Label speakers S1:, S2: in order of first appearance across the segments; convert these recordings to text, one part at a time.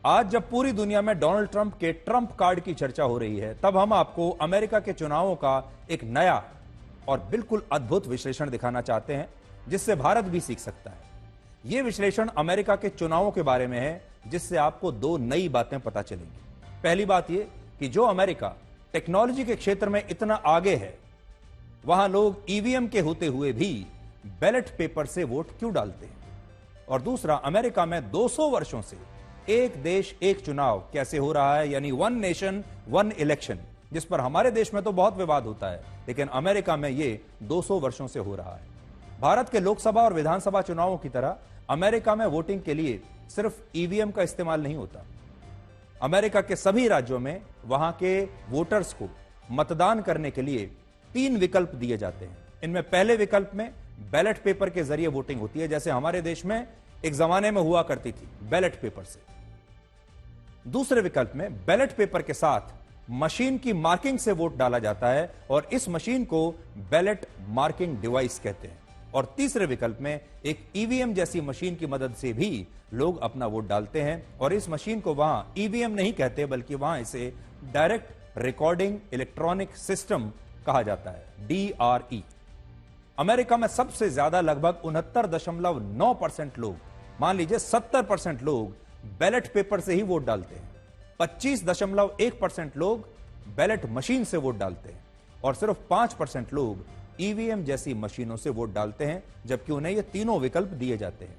S1: आज जब पूरी दुनिया में डोनाल्ड ट्रंप के ट्रंप कार्ड की चर्चा हो रही है, तब हम आपको अमेरिका के चुनावों का एक नया और बिल्कुल अद्भुत विश्लेषण दिखाना चाहते हैं, जिससे भारत भी सीख सकता है। यह विश्लेषण अमेरिका के चुनावों के बारे में है, जिससे आपको दो नई बातें पता चलेंगी। पहली बात यह कि जो अमेरिका टेक्नोलॉजी के क्षेत्र में इतना आगे है, वहां लोग ईवीएम के होते हुए भी बैलेट पेपर से वोट क्यों डालते हैं। और दूसरा, अमेरिका में 200 वर्षों से एक देश एक चुनाव कैसे हो रहा है, यानी वन नेशन वन इलेक्शन, जिस पर हमारे देश में तो बहुत विवाद होता है, लेकिन अमेरिका में यह 200 वर्षों से हो रहा है। भारत के लोकसभा और विधानसभा चुनावों की तरह अमेरिका में वोटिंग के लिए सिर्फ ईवीएम का इस्तेमाल नहीं होता। अमेरिका के सभी राज्यों में वहां के वोटर्स को मतदान करने के लिए 3 विकल्प दिए जाते हैं। इनमें पहले विकल्प में बैलेट पेपर के जरिए वोटिंग होती है, जैसे हमारे देश में एक जमाने में हुआ करती थी बैलेट पेपर से। दूसरे विकल्प में बैलेट पेपर के साथ मशीन की मार्किंग से वोट डाला जाता है और इस मशीन को बैलेट मार्किंग डिवाइस कहते हैं। और तीसरे विकल्प में एक ईवीएम जैसी मशीन की मदद से भी लोग अपना वोट डालते हैं, और इस मशीन को वहां ईवीएम नहीं कहते, बल्कि वहां इसे डायरेक्ट रिकॉर्डिंग इलेक्ट्रॉनिक सिस्टम कहा जाता है, DRE। अमेरिका में सबसे ज्यादा लगभग 69.9% लोग, मान लीजिए 70% लोग बैलेट पेपर से ही वोट डालते हैं। 25.1% लोग बैलेट मशीन से वोट डालते हैं और सिर्फ 5% लोग ईवीएम जैसी मशीनों से वोट डालते हैं, जबकि उन्हें ये तीनों विकल्प दिए जाते हैं।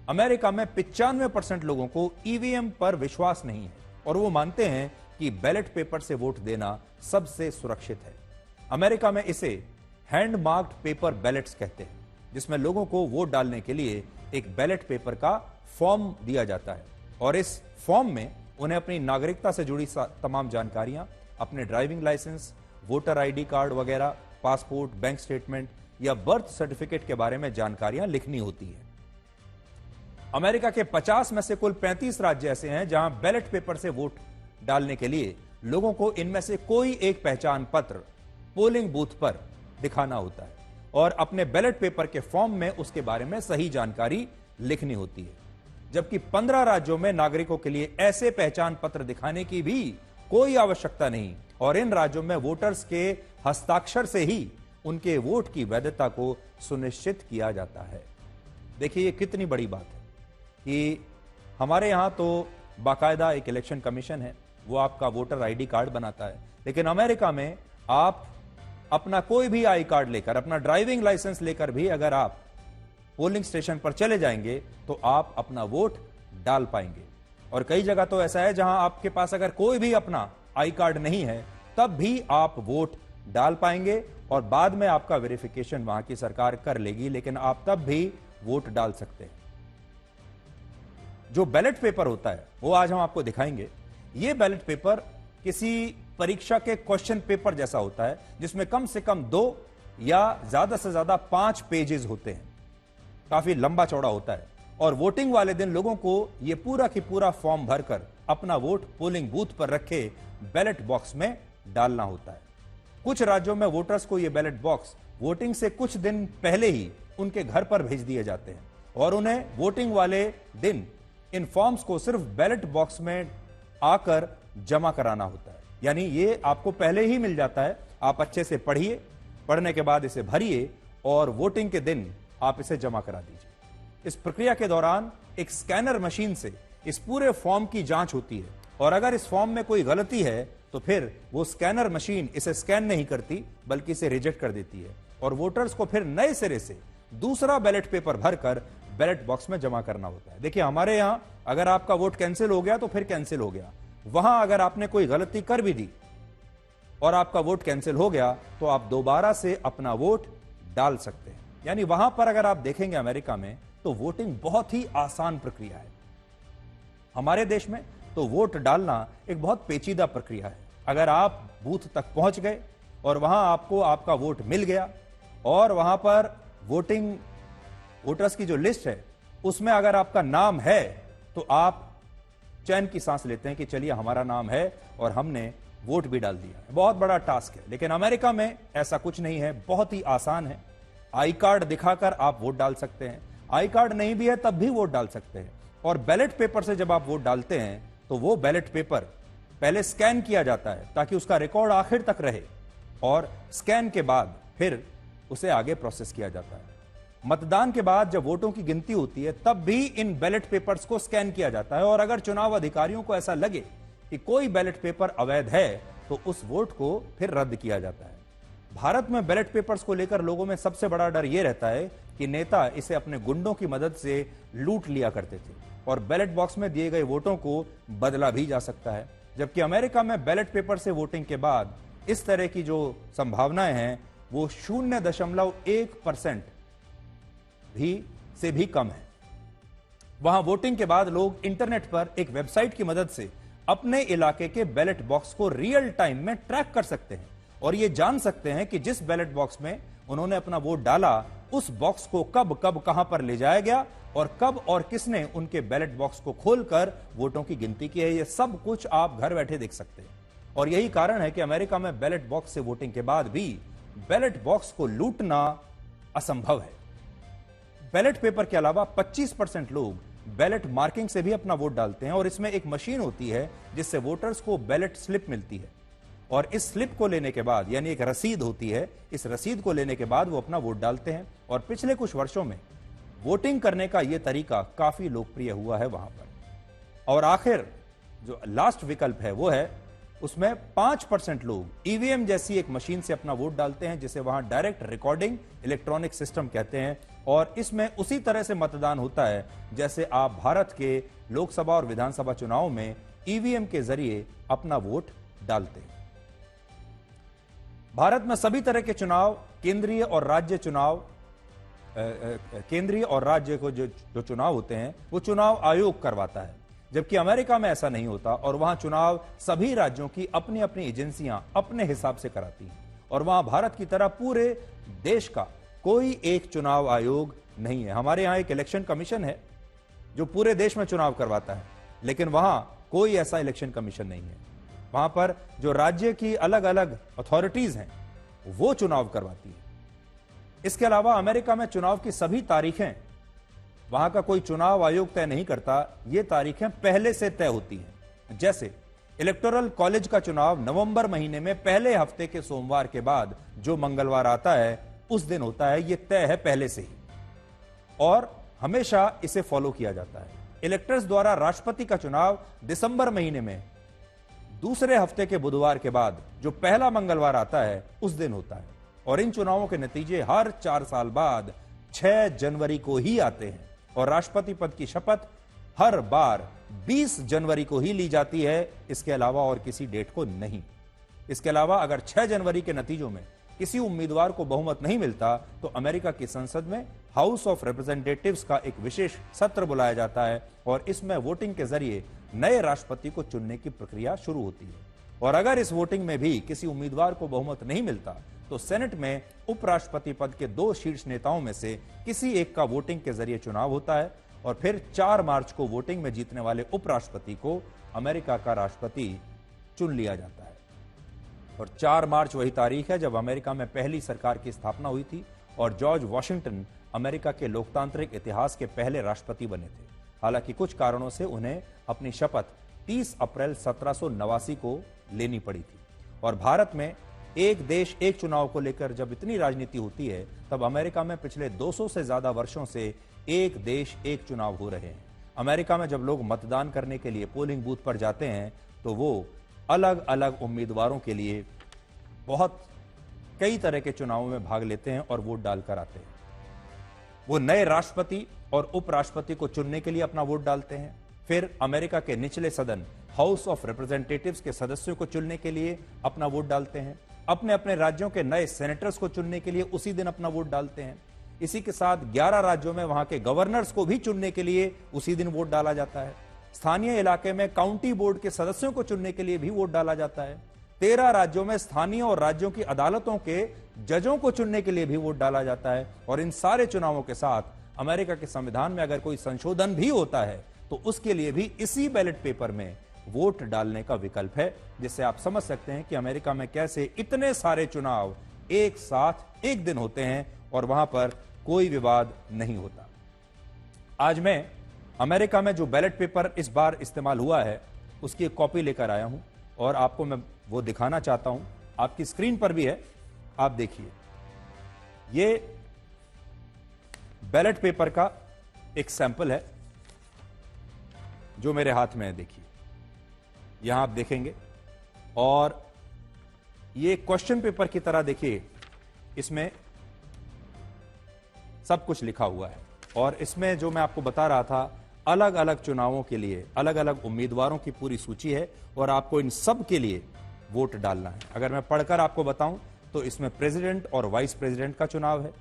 S1: अमेरिका में 95% लोगों को ईवीएम पर विश्वास नहीं है और वो मानते हैं कि बैलेट पेपर से वोट देना सबसे सुरक्षित है। अमेरिका में इसे हैंड मार्क्ड पेपर बैलेट्स कहते हैं, जिसमें लोगों को वोट डालने के लिए एक बैलेट पेपर का फॉर्म दिया जाता है और इस फॉर्म में उन्हें अपनी नागरिकता से जुड़ी तमाम जानकारियां, अपने driving licence, voter ID card वगैरह, पासपोर्ट, बैंक स्टेटमेंट या बर्थ सर्टिफिकेट के बारे में जानकारियां लिखनी होती है। अमेरिका के 50 में से कुल 35 राज्य ऐसे हैं जहां बैलेट पेपर से वोट डालने के लिए लोगों को इनमें से कोई एक पहचान पत्र पोलिंग बूथ पर दिखाना होता है और अपने बैलेट पेपर के फॉर्म में उसके बारे में सही जानकारी लिखनी होती है। जबकि 15 राज्यों में नागरिकों के लिए ऐसे पहचान पत्र दिखाने की भी कोई आवश्यकता नहीं और इन राज्यों में वोटर्स के हस्ताक्षर से ही उनके वोट की वैधता को सुनिश्चित किया जाता है। देखिए, ये कितनी बड़ी बात है कि हमारे यहां तो बाकायदा एक इलेक्शन कमीशन है, वो आपका वोटर आईडी कार्ड बनाता है, लेकिन अमेरिका में आप अपना कोई भी आई कार्ड लेकर, अपना ड्राइविंग लाइसेंस लेकर भी अगर आप पोलिंग स्टेशन पर चले जाएंगे तो आप अपना वोट डाल पाएंगे। और कई जगह तो ऐसा है जहां आपके पास अगर कोई भी अपना आई कार्ड नहीं है, तब भी आप वोट डाल पाएंगे और बाद में आपका वेरिफिकेशन वहां की सरकार कर लेगी, लेकिन आप तब भी वोट डाल सकते हैं। जो बैलेट पेपर होता है वो आज हम आपको दिखाएंगे। यह बैलेट पेपर किसी परीक्षा के क्वेश्चन पेपर जैसा होता है, जिसमें कम से कम 2 या ज्यादा से ज्यादा 5 पेजेस होते हैं। काफी लंबा चौड़ा होता है और वोटिंग वाले दिन लोगों को यह पूरा की पूरा फॉर्म भरकर अपना वोट पोलिंग बूथ पर रखे बैलेट बॉक्स में डालना होता है। कुछ राज्यों में वोटर्स को यह बैलेट बॉक्स वोटिंग से कुछ दिन पहले ही उनके घर पर भेज दिए जाते हैं और उन्हें वोटिंग वाले दिन इन फॉर्म्स को सिर्फ बैलेट बॉक्स में आकर जमा कराना होता है। यानी ये आपको पहले ही मिल जाता है, आप अच्छे से पढ़िए, पढ़ने के बाद इसे भरिए और वोटिंग के दिन आप इसे जमा करा दीजिए। इस प्रक्रिया के दौरान एक स्कैनर मशीन से इस पूरे फॉर्म की जांच होती है और अगर इस फॉर्म में कोई गलती है तो फिर वो स्कैनर मशीन इसे स्कैन नहीं करती, बल्कि इसे रिजेक्ट कर देती है और वोटर्स को फिर नए सिरे से दूसरा बैलेट पेपर भरकर बैलेट बॉक्स में जमा करना होता है। देखिए, हमारे यहां अगर आपका वोट कैंसिल हो गया तो फिर कैंसिल हो गया, वहां अगर आपने कोई गलती कर भी दी और आपका वोट कैंसिल हो गया तो आप दोबारा से अपना वोट डाल सकते हैं। यानी वहां पर अगर आप देखेंगे अमेरिका में तो वोटिंग बहुत ही आसान प्रक्रिया है। हमारे देश में तो वोट डालना एक बहुत पेचीदा प्रक्रिया है। अगर आप बूथ तक पहुंच गए और वहां आपको आपका वोट मिल गया और वहां पर वोटर्स की जो लिस्ट है उसमें अगर आपका नाम है तो आप चैन की सांस लेते हैं कि चलिए हमारा नाम है और हमने वोट भी डाल दिया। बहुत बड़ा टास्क है, लेकिन अमेरिका में ऐसा कुछ नहीं है, बहुत ही आसान है। आई कार्ड दिखाकर आप वोट डाल सकते हैं, आई कार्ड नहीं भी है तब भी वोट डाल सकते हैं और बैलेट पेपर से जब आप वोट डालते हैं तो वो बैलेट पेपर पहले स्कैन किया जाता है ताकि उसका रिकॉर्ड आखिर तक रहे और स्कैन के बाद फिर उसे आगे प्रोसेस किया जाता है। मतदान के बाद जब वोटों की गिनती होती है तब भी इन बैलेट पेपर्स को स्कैन किया जाता है और अगर चुनाव अधिकारियों को ऐसा लगे कि कोई बैलेट पेपर अवैध है तो उस वोट को फिर रद्द किया जाता है। भारत में बैलेट पेपर्स को लेकर लोगों में सबसे बड़ा डर यह रहता है कि नेता इसे अपने गुंडों की मदद से लूट लिया करते थे और बैलेट बॉक्स में दिए गए वोटों को बदला भी जा सकता है। जबकि अमेरिका में बैलेट पेपर से वोटिंग के बाद इस तरह की जो संभावनाएं हैं वो 0.1% से भी कम है। वहां वोटिंग के बाद लोग इंटरनेट पर एक वेबसाइट की मदद से अपने इलाके के बैलेट बॉक्स को रियल टाइम में ट्रैक कर सकते हैं और यह जान सकते हैं कि जिस बैलेट बॉक्स में उन्होंने अपना वोट डाला उस बॉक्स को कब कब कहां पर ले जाया गया और कब और किसने उनके बैलेट बॉक्स को खोलकर वोटों की गिनती की है। यह सब कुछ आप घर बैठे देख सकते हैं और यही कारण है कि अमेरिका में बैलेट बॉक्स से वोटिंग के बाद भी बैलेट बॉक्स को लूटना असंभव है। बैलेट पेपर के अलावा 25% लोग बैलेट मार्किंग से भी अपना वोट डालते हैं और इसमें एक मशीन होती है जिससे वोटर्स को बैलेट स्लिप मिलती है और इस स्लिप को लेने के बाद यानी एक रसीद होती है, इस रसीद को लेने के बाद वो अपना वोट डालते हैं और पिछले कुछ वर्षों में वोटिंग करने का यह तरीका काफी लोकप्रिय हुआ है वहां पर। और आखिर जो लास्ट विकल्प है वो है उसमें 5% लोग ईवीएम जैसी एक मशीन से अपना वोट डालते हैं जिसे वहां डायरेक्ट रिकॉर्डिंग इलेक्ट्रॉनिक सिस्टम कहते हैं और इसमें उसी तरह से मतदान होता है जैसे आप भारत के लोकसभा और विधानसभा चुनाव में ईवीएम के जरिए अपना वोट डालते हैं। भारत में सभी तरह के चुनाव केंद्रीय और राज्य को जो चुनाव होते हैं वो चुनाव आयोग करवाता है, जबकि अमेरिका में ऐसा नहीं होता और वहां चुनाव सभी राज्यों की अपनी अपनी एजेंसियां अपने हिसाब से कराती हैं और वहां भारत की तरह पूरे देश का कोई एक चुनाव आयोग नहीं है। हमारे यहां एक इलेक्शन कमीशन है जो पूरे देश में चुनाव करवाता है, लेकिन वहां कोई ऐसा इलेक्शन कमीशन नहीं है। वहां पर जो राज्य की अलग अलग अथॉरिटीज हैं वो चुनाव करवाती है। इसके अलावा अमेरिका में चुनाव की सभी तारीखें वहां का कोई चुनाव आयोग तय नहीं करता, ये तारीखें पहले से तय होती हैं। जैसे इलेक्टोरल कॉलेज का चुनाव नवंबर महीने में पहले हफ्ते के सोमवार के बाद जो मंगलवार आता है उस दिन होता है, यह तय है पहले से ही और हमेशा इसे फॉलो किया जाता है। इलेक्टर्स द्वारा राष्ट्रपति का चुनाव दिसंबर महीने में दूसरे हफ्ते के बुधवार के बाद जो पहला मंगलवार आता है उस दिन होता है और इन चुनावों के नतीजे हर 4 साल बाद 6 जनवरी को ही आते हैं और राष्ट्रपति पद की शपथ हर बार 20 जनवरी को ही ली जाती है, इसके अलावा और किसी डेट को नहीं। इसके अलावा अगर 6 जनवरी के नतीजों में किसी उम्मीदवार को बहुमत नहीं मिलता तो अमेरिका की संसद में हाउस ऑफ रिप्रेजेंटेटिव्स का एक विशेष सत्र बुलाया जाता है और इसमें वोटिंग के जरिए नए राष्ट्रपति को चुनने की प्रक्रिया शुरू होती है और अगर इस वोटिंग में भी किसी उम्मीदवार को बहुमत नहीं मिलता तो सेनेट में उपराष्ट्रपति पद के 2 शीर्ष नेताओं में से किसी एक का वोटिंग के जरिए चुनाव होता है और फिर 4 मार्च को वोटिंग में जीतने वाले उपराष्ट्रपति को अमेरिका का राष्ट्रपति चुन लिया जाता है। और 4 मार्च वही तारीख है जब अमेरिका में पहली सरकार की स्थापना हुई थी और जॉर्ज वॉशिंगटन अमेरिका के लोकतांत्रिक इतिहास के पहले राष्ट्रपति बने थे। हालांकि कुछ कारणों से उन्हें अपनी शपथ 30 अप्रैल 1789 को लेनी पड़ी थी। और भारत में एक देश एक चुनाव को लेकर जब इतनी राजनीति होती है तब अमेरिका में पिछले 200 से ज्यादा वर्षों से एक देश एक चुनाव हो रहे हैं। अमेरिका में जब लोग मतदान करने के लिए पोलिंग बूथ पर जाते हैं तो वो अलग अलग उम्मीदवारों के लिए बहुत कई तरह के चुनावों में भाग लेते हैं और वोट डालकर आते हैं। वो नए राष्ट्रपति और उपराष्ट्रपति को चुनने के लिए अपना वोट डालते हैं, फिर अमेरिका के निचले सदन हाउस ऑफ रिप्रेजेंटेटिव्स के सदस्यों को चुनने के लिए अपना वोट डालते हैं, अपने अपने राज्यों के नए सेनेटर्स को चुनने के लिए उसी दिन अपना वोट डालते हैं। इसी के साथ 11 राज्यों में वहां के गवर्नर्स को भी चुनने के लिए उसी दिन वोट डाला जाता है। स्थानीय इलाके में काउंटी बोर्ड के सदस्यों को चुनने के लिए भी वोट डाला जाता है। 13 राज्यों में स्थानीय और राज्यों की अदालतों के जजों को चुनने के लिए भी वोट डाला जाता है। और इन सारे चुनावों के साथ अमेरिका के संविधान में अगर कोई संशोधन भी होता है तो उसके लिए भी इसी बैलेट पेपर में वोट डालने का विकल्प है, जिससे आप समझ सकते हैं कि अमेरिका में कैसे इतने सारे चुनाव एक साथ एक दिन होते हैं और वहां पर कोई विवाद नहीं होता। आज मैं अमेरिका में जो बैलेट पेपर इस बार इस्तेमाल हुआ है उसकी एक कॉपी लेकर आया हूं और आपको मैं वो दिखाना चाहता हूं। आपकी स्क्रीन पर भी है, आप देखिए। ये बैलेट पेपर का एक सैंपल है जो मेरे हाथ में है, देखिए यहां आप देखेंगे। और ये क्वेश्चन पेपर की तरह देखिए, इसमें सब कुछ लिखा हुआ है और इसमें जो मैं आपको बता रहा था, अलग अलग चुनावों के लिए अलग अलग उम्मीदवारों की पूरी सूची है और आपको इन सब के लिए वोट डालना है। अगर मैं पढ़कर आपको बताऊं तो इसमें प्रेसिडेंट और वाइस प्रेसिडेंट का चुनाव है,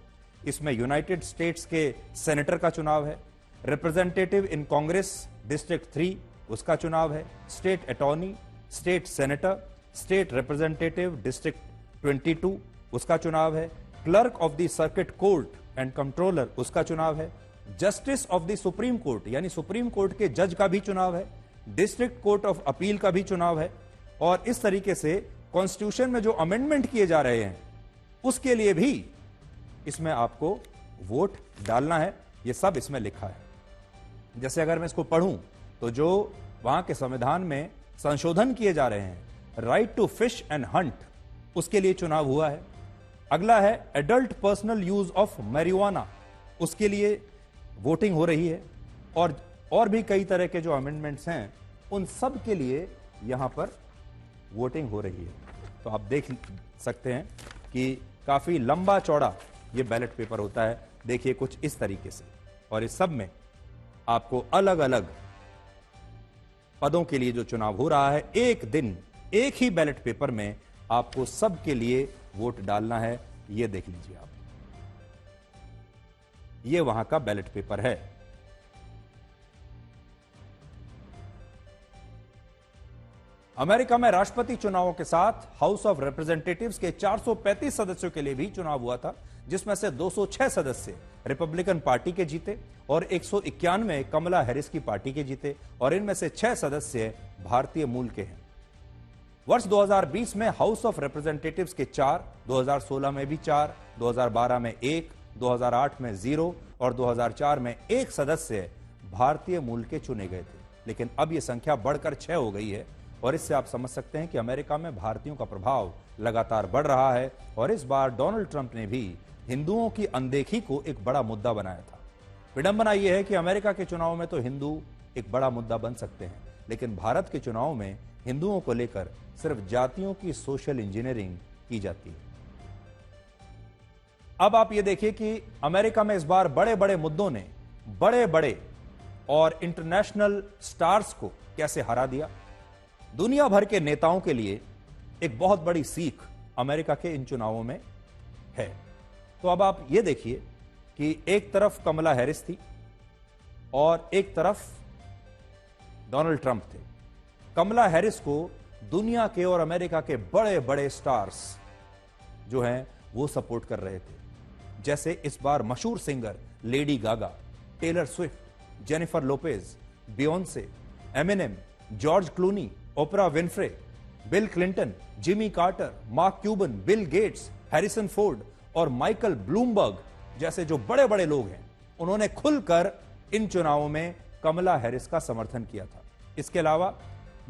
S1: इसमें यूनाइटेड स्टेट्स के सेनेटर का चुनाव है, रिप्रेजेंटेटिव इन कांग्रेस डिस्ट्रिक्ट 3 उसका चुनाव है, state attorney, state senator, state representative district 22 उसका चुनाव है, clerk of the circuit court and controller उसका चुनाव है, justice of the supreme court यानी सुप्रीम कोर्ट के जज का भी चुनाव है, डिस्ट्रिक्ट कोर्ट ऑफ अपील का भी चुनाव है। और इस तरीके से कॉन्स्टिट्यूशन में जो अमेंडमेंट किए जा रहे हैं उसके लिए भी इसमें आपको वोट डालना है। यह सब इसमें लिखा है। जैसे अगर मैं इसको पढ़ूं तो जो वहां के संविधान में संशोधन किए जा रहे हैं, right to fish and hunt, उसके लिए चुनाव हुआ है। अगला है adult personal use of marijuana, उसके लिए वोटिंग हो रही है। और भी कई तरह के जो अमेंडमेंट्स हैं उन सब के लिए यहां पर वोटिंग हो रही है। तो आप देख सकते हैं कि काफी लंबा चौड़ा ये बैलेट पेपर होता है, देखिए कुछ इस तरीके से। और इस सब में आपको अलग अलग पदों के लिए जो चुनाव हो रहा है, एक दिन एक ही बैलेट पेपर में आपको सब के लिए वोट डालना है। ये देख लीजिए आप, ये वहां का बैलेट पेपर है। अमेरिका में राष्ट्रपति चुनावों के साथ हाउस ऑफ रिप्रेजेंटेटिव्स के 435 सदस्यों के लिए भी चुनाव हुआ था, जिसमें से 206 सदस्य रिपब्लिकन पार्टी के जीते और 191 कमला हैरिस की पार्टी के जीते और इनमें से 6 सदस्य भारतीय मूल के हैं। वर्ष 2020 में हाउस ऑफ रिप्रेजेंटेटिव्स के 4, 2016 में भी 4, 2012 में 1, 2008 में 0 और 2004 में 1 सदस्य भारतीय मूल के चुने गए थे। लेकिन अब यह संख्या बढ़कर 6 हो गई है और इससे आप समझ सकते हैं कि अमेरिका में भारतीयों का प्रभाव लगातार बढ़ रहा है। और इस बार डोनाल्ड ट्रंप ने भी हिंदुओं की अनदेखी को एक बड़ा मुद्दा बनाया था। विडंबना यह है कि अमेरिका के चुनाव में तो हिंदू एक बड़ा मुद्दा बन सकते हैं, लेकिन भारत के चुनाव में हिंदुओं को लेकर सिर्फ जातियों की सोशल इंजीनियरिंग की जाती है। अब आप ये देखिए कि अमेरिका में इस बार बड़े बड़े मुद्दों ने बड़े बड़े और इंटरनेशनल स्टार्स को कैसे हरा दिया। दुनिया भर के नेताओं के लिए एक बहुत बड़ी सीख अमेरिका के इन चुनावों में है। तो अब आप ये देखिए कि एक तरफ कमला हैरिस थी और एक तरफ डोनाल्ड ट्रंप थे। कमला हैरिस को दुनिया के और अमेरिका के बड़े बड़े स्टार्स जो हैं वो सपोर्ट कर रहे थे। जैसे इस बार मशहूर singer Lady Gaga, Taylor Swift, Jennifer Lopez, Beyonce, Eminem, George Clooney, Oprah Winfrey, Bill Clinton, Jimmy Carter, Mark Cuban, Bill Gates, Harrison Ford और माइकल ब्लूमबर्ग जैसे जो बड़े बड़े लोग हैं, उन्होंने खुलकर इन चुनावों में कमला हैरिस का समर्थन किया था। इसके अलावा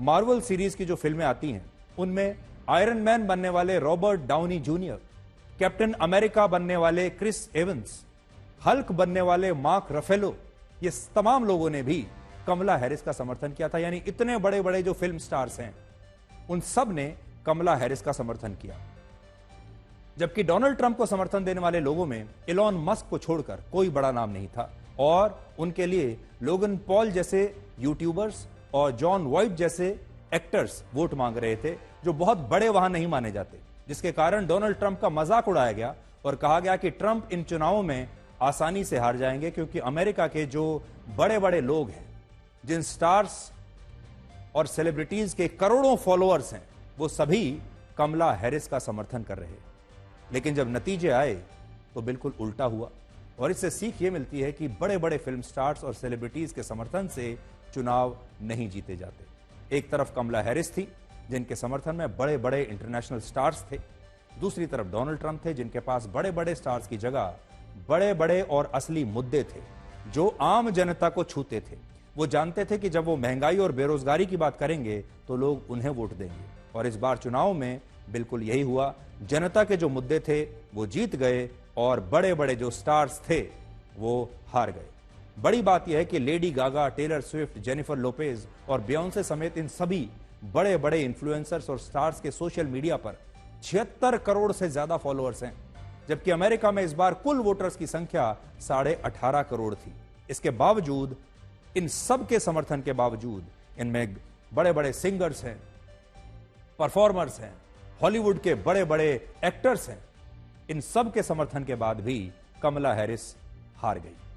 S1: मार्वल सीरीज की जो फिल्में आती हैं उनमें आयरन मैन बनने वाले Robert Downey junior, captain America बनने वाले क्रिस एवंस, हल्क बनने वाले मार्क रफेलो, ये तमाम लोगों ने भी कमला हैरिस का समर्थन किया था। यानी इतने बड़े बड़े जो फिल्म स्टार्स हैं उन सब ने कमला हैरिस का समर्थन किया। जबकि डोनाल्ड ट्रंप को समर्थन देने वाले लोगों में इलॉन मस्क को छोड़कर कोई बड़ा नाम नहीं था और उनके लिए लोगन पॉल जैसे यूट्यूबर्स और जॉन वाइट जैसे एक्टर्स वोट मांग रहे थे, जो बहुत बड़े वहां नहीं माने जाते, जिसके कारण डोनाल्ड ट्रंप का मजाक उड़ाया गया और कहा गया कि ट्रंप इन चुनावों में आसानी से हार जाएंगे क्योंकि अमेरिका के जो बड़े बड़े लोग हैं, जिन स्टार्स और सेलिब्रिटीज के करोड़ों फॉलोअर्स हैं, वो सभी कमला हैरिस का समर्थन कर रहे हैं। लेकिन जब नतीजे आए तो बिल्कुल उल्टा हुआ और इससे सीख ये मिलती है कि बड़े बड़े फिल्म स्टार्स और सेलिब्रिटीज के समर्थन से चुनाव नहीं जीते जाते। एक तरफ कमला हैरिस थी जिनके समर्थन में बड़े बड़े इंटरनेशनल स्टार्स थे, दूसरी तरफ डोनाल्ड ट्रंप थे जिनके पास बड़े बड़े स्टार्स की जगह बड़े बड़े और असली मुद्दे थे जो आम जनता को छूते थे, वो जानते थे कि जब वो महंगाई और बेरोजगारी की बात करेंगे तो लोग उन्हें वोट देंगे, और इस बार चुनाव में बिल्कुल यही हुआ। जनता के जो मुद्दे थे वो जीत गए और बड़े बड़े जो स्टार्स थे वो हार गए। बड़ी बात यह है कि Lady Gaga, Taylor Swift, Jennifer Lopez और बियोंसे समेत इन सभी बड़े बड़े इन्फ्लुएंसर्स और स्टार्स के सोशल मीडिया पर 76 करोड़ से ज्यादा फॉलोअर्स हैं, जबकि अमेरिका में इस बार कुल वोटर्स की संख्या 18.5 करोड़ थी। इसके बावजूद, इन सब के समर्थन के बावजूद, इनमें बड़े बड़े सिंगर्स हैं, परफॉर्मर्स हैं, हॉलीवुड के बड़े बड़े एक्टर्स हैं, इन सब के समर्थन के बाद भी कमला हैरिस हार गई।